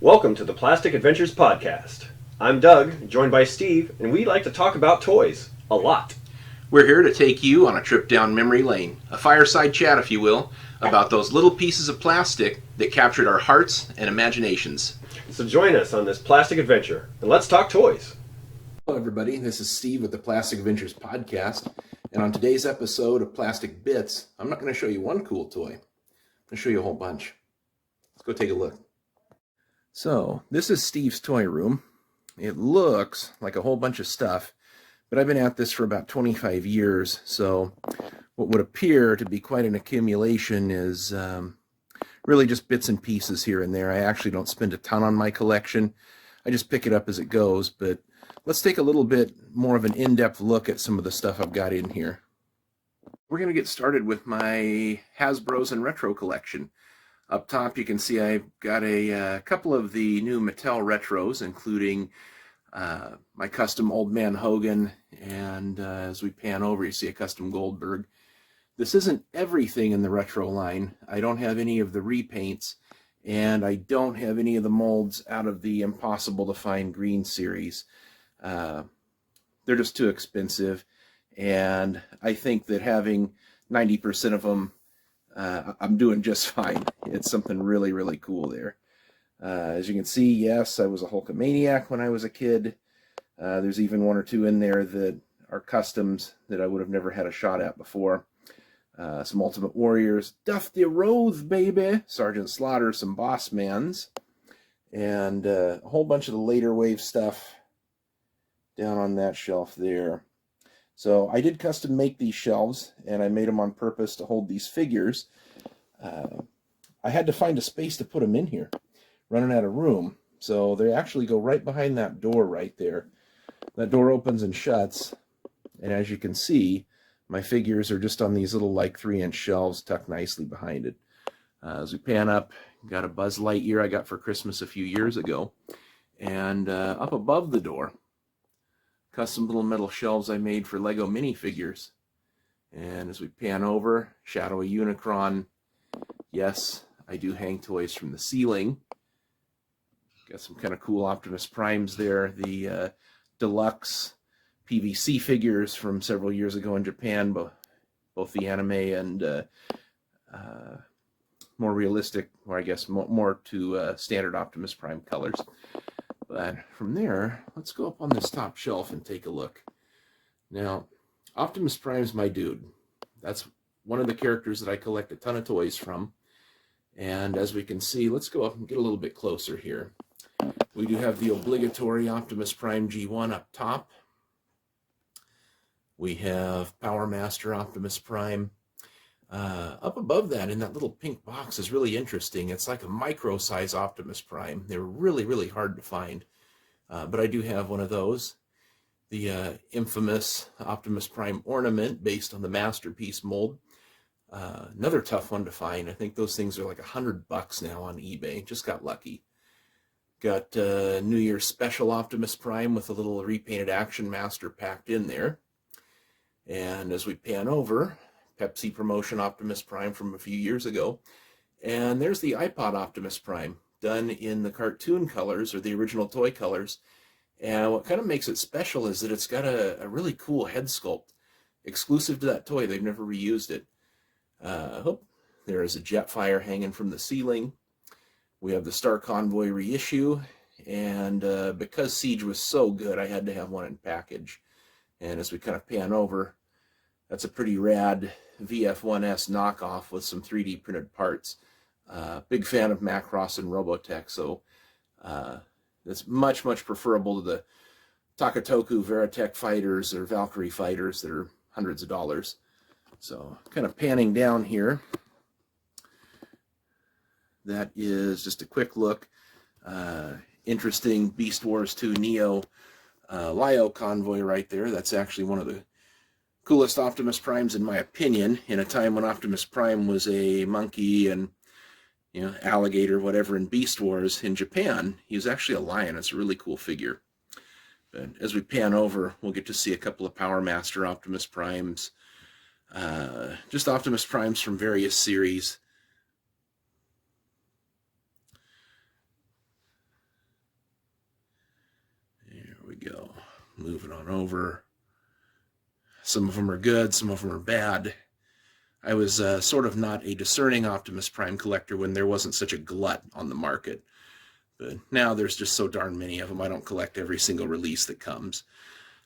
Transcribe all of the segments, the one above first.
Welcome to the Plastic Adventures Podcast. I'm Doug, joined by Steve, and we like to talk about toys. A lot. We're here to take you on a trip down memory lane, a fireside chat, if you will, about those little pieces of plastic that captured our hearts and imaginations. So join us on this plastic adventure, and let's talk toys. Hello, everybody. This is Steve with the Plastic Adventures Podcast, and on today's episode of Plastic Bits, I'm not going to show you one cool toy. I'm going to show you a whole bunch. Let's go take a look. So, this is Steve's toy room. It looks like a whole bunch of stuff, but I've been at this for about 25 years, so what would appear to be quite an accumulation is really just bits and pieces here and there. I actually don't spend a ton on my collection. I just pick it up as it goes, but let's take a little bit more of an in-depth look at some of the stuff I've got in here. We're going to get started with my Hasbros and Retro collection. Up top, you can see I've got a couple of the new Mattel Retros, including my custom Old Man Hogan, and as we pan over, you see a custom Goldberg. This isn't everything in the Retro line. I don't have any of the repaints, and I don't have any of the molds out of the Impossible to Find Green series. They're just too expensive, and I think that having 90% of them, I'm doing just fine. It's something really, really cool there. As you can see, yes, I was a Hulkamaniac when I was a kid. There's even one or two in there that are customs that I would have never had a shot at before. Some Ultimate Warriors, Dusty Rose, baby, Sergeant Slaughter, some Boss Mans, and a whole bunch of the later wave stuff down on that shelf there. So I did custom make these shelves, and I made them on purpose to hold these figures. I had to find a space to put them in here, running out of room. So they actually go right behind that door right there. That door opens and shuts, and as you can see, my figures are just on these little like 3-inch shelves tucked nicely behind it. As we pan up, got a Buzz Lightyear I got for Christmas a few years ago, and up above the door, custom little metal shelves I made for Lego minifigures. And as we pan over, Shadowy Unicron. Yes, I do hang toys from the ceiling. Got some kind of cool Optimus Primes there. The deluxe PVC figures from several years ago in Japan, both the anime and more realistic, or I guess more to standard Optimus Prime colors. But from there, let's go up on this top shelf and take a look. Now, Optimus Prime's my dude. That's one of the characters that I collect a ton of toys from. And as we can see, let's go up and get a little bit closer here. We do have the obligatory Optimus Prime G1 up top. We have Power Master Optimus Prime. Up above that, in that little pink box, is really interesting. It's like a micro-size Optimus Prime. They're really, really hard to find. But I do have one of those. The infamous Optimus Prime ornament based on the Masterpiece mold. Another tough one to find. I think those things are like $100 now on eBay. Just got lucky. Got New Year's Special Optimus Prime with a little repainted Action Master packed in there. And as we pan over, Pepsi promotion Optimus Prime from a few years ago. And there's the Ipod Optimus Prime, done in the cartoon colors, or the original toy colors. And what kind of makes it special is that it's got a really cool head sculpt, exclusive to that toy. They've never reused it. There is a Jetfire hanging from the ceiling. We have the Star Convoy reissue. And because Siege was so good, I had to have one in package. And as we kind of pan over, that's a pretty rad VF1S knockoff with some 3D printed parts. Big fan of Macross and Robotech, so it's much, much preferable to the Takatoku Veritech fighters or Valkyrie fighters that are hundreds of dollars. So kind of panning down here, that is just a quick look. Interesting Beast Wars 2 Neo Lio Convoy right there. That's actually one of the coolest Optimus Primes in my opinion, in a time when Optimus Prime was a monkey and alligator, whatever, in Beast Wars. In Japan, he was actually a lion. It's a really cool figure. But as we pan over, we'll get to see a couple of Power Master Optimus Primes. Just Optimus Primes from various series. Moving on over. Some of them are good, some of them are bad. I was sort of not a discerning Optimus Prime collector when there wasn't such a glut on the market. But now there's just so darn many of them, I don't collect every single release that comes.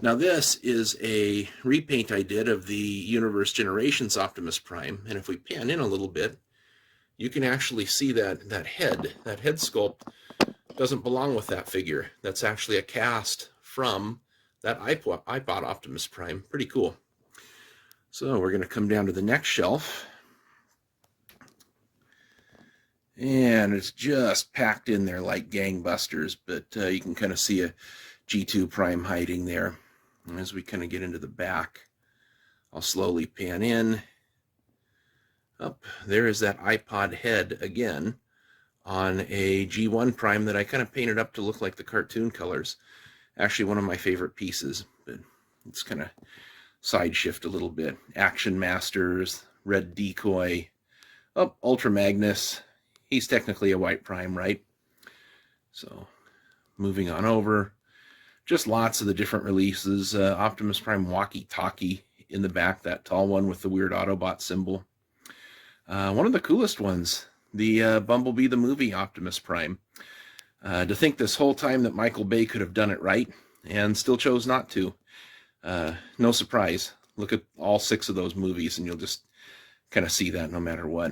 Now this is a repaint I did of the Universe Generations Optimus Prime, and if we pan in a little bit, you can actually see that head sculpt doesn't belong with that figure. That's actually a cast from that Ipod Optimus Prime. Pretty cool. So we're going to come down to the next shelf. And it's just packed in there like gangbusters, but you can kind of see a G2 Prime hiding there. And as we kind of get into the back, I'll slowly pan in. Up there is that Ipod head again on a G1 Prime that I kind of painted up to look like the cartoon colors. Actually one of my favorite pieces, but it's kind of side shift a little bit. Action Masters, Red Decoy, Ultra Magnus. He's technically a white Prime, right? So moving on over, just lots of the different releases. Optimus Prime Walkie-Talkie in the back, that tall one with the weird Autobot symbol. One of the coolest ones, the Bumblebee the Movie Optimus Prime. To think this whole time that Michael Bay could have done it right and still chose not to. No surprise. Look at all 6 of those movies and you'll just kind of see that no matter what.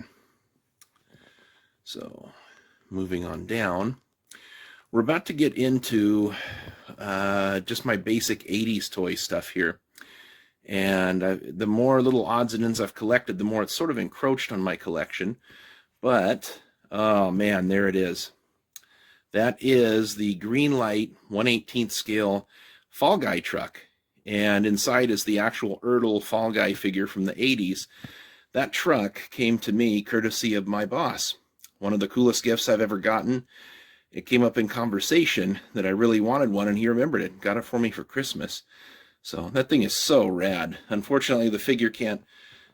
So moving on down, we're about to get into just my basic 80s toy stuff here. And the more little odds and ends I've collected, the more it's sort of encroached on my collection. But, oh man, there it is. That is the Greenlight 1/18 scale Fall Guy truck. And inside is the actual Erdl Fall Guy figure from the 80s. That truck came to me courtesy of my boss. One of the coolest gifts I've ever gotten. It came up in conversation that I really wanted one, and he remembered it. Got it for me for Christmas. So that thing is so rad. Unfortunately, the figure can't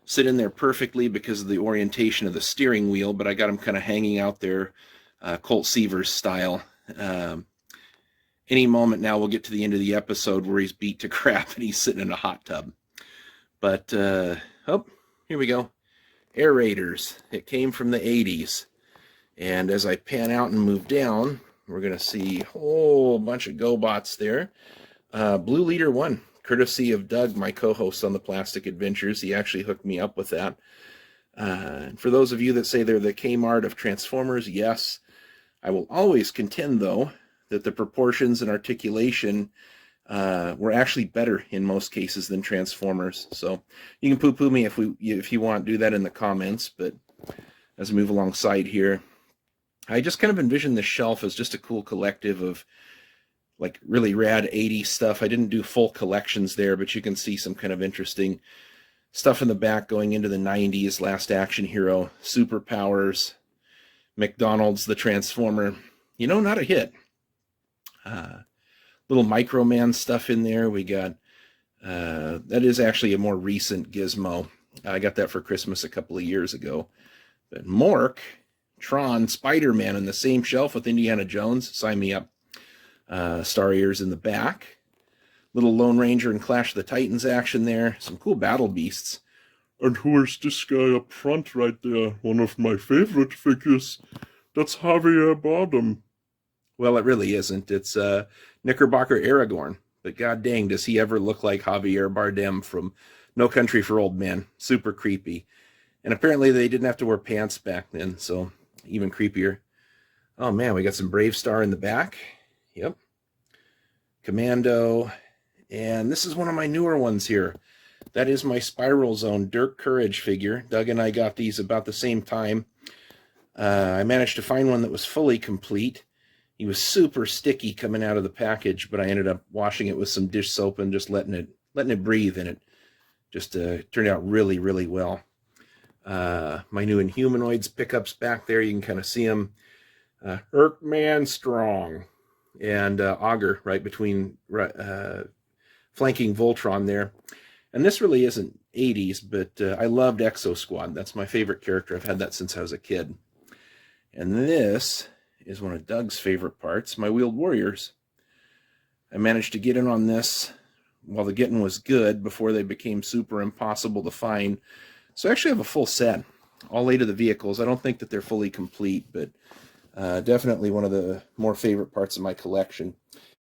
sit in there perfectly because of the orientation of the steering wheel, but I got him kind of hanging out there, Colt Seavers style. Any moment now we'll get to the end of the episode where he's beat to crap and he's sitting in a hot tub. But, here we go. Air Raiders. It came from the 80s. And as I pan out and move down, we're going to see a whole bunch of GoBots there. Blue Leader 1, courtesy of Doug, my co-host on the Plastic Adventures. He actually hooked me up with that. For those of you that say they're the Kmart of Transformers, yes. I will always contend, though, that the proportions and articulation were actually better in most cases than Transformers. So you can poo-poo me if you want, do that in the comments. But as I move alongside here, I just kind of envision this shelf as just a cool collective of like really rad 80s stuff. I didn't do full collections there, but you can see some kind of interesting stuff in the back going into the 90s. Last Action Hero, Superpowers, McDonald's the Transformer. You know, not a hit. Little Microman stuff in there. We got, that is actually a more recent Gizmo. I got that for Christmas a couple of years ago. But Mork, Tron, Spider-Man on the same shelf with Indiana Jones. Sign me up. Star Ears in the back. Little Lone Ranger and Clash of the Titans action there. Some cool battle beasts. And who is this guy up front right there? One of my favorite figures. That's Javier Bardum. Well, it really isn't. It's Knickerbocker Aragorn. But god dang, does he ever look like Javier Bardem from No Country for Old Men. Super creepy. And apparently they didn't have to wear pants back then, so even creepier. Oh man, we got some Brave Star in the back. Yep. Commando. And this is one of my newer ones here. That is my Spiral Zone Dirk Courage figure. Doug and I got these about the same time. I managed to find one that was fully complete. He was super sticky coming out of the package, but I ended up washing it with some dish soap and just letting it breathe, and it just turned out really, really well. My new Inhumanoids pickups back there, you can kind of see them. Erkman Strong and Augur right between flanking Voltron there. And this really isn't 80s, but I loved Exo Squad. That's my favorite character. I've had that since I was a kid. And this is one of Doug's favorite parts, my Wheeled Warriors. I managed to get in on this while the getting was good before they became super impossible to find. So I actually have a full set, all 8 of the vehicles. I don't think that they're fully complete, but definitely one of the more favorite parts of my collection.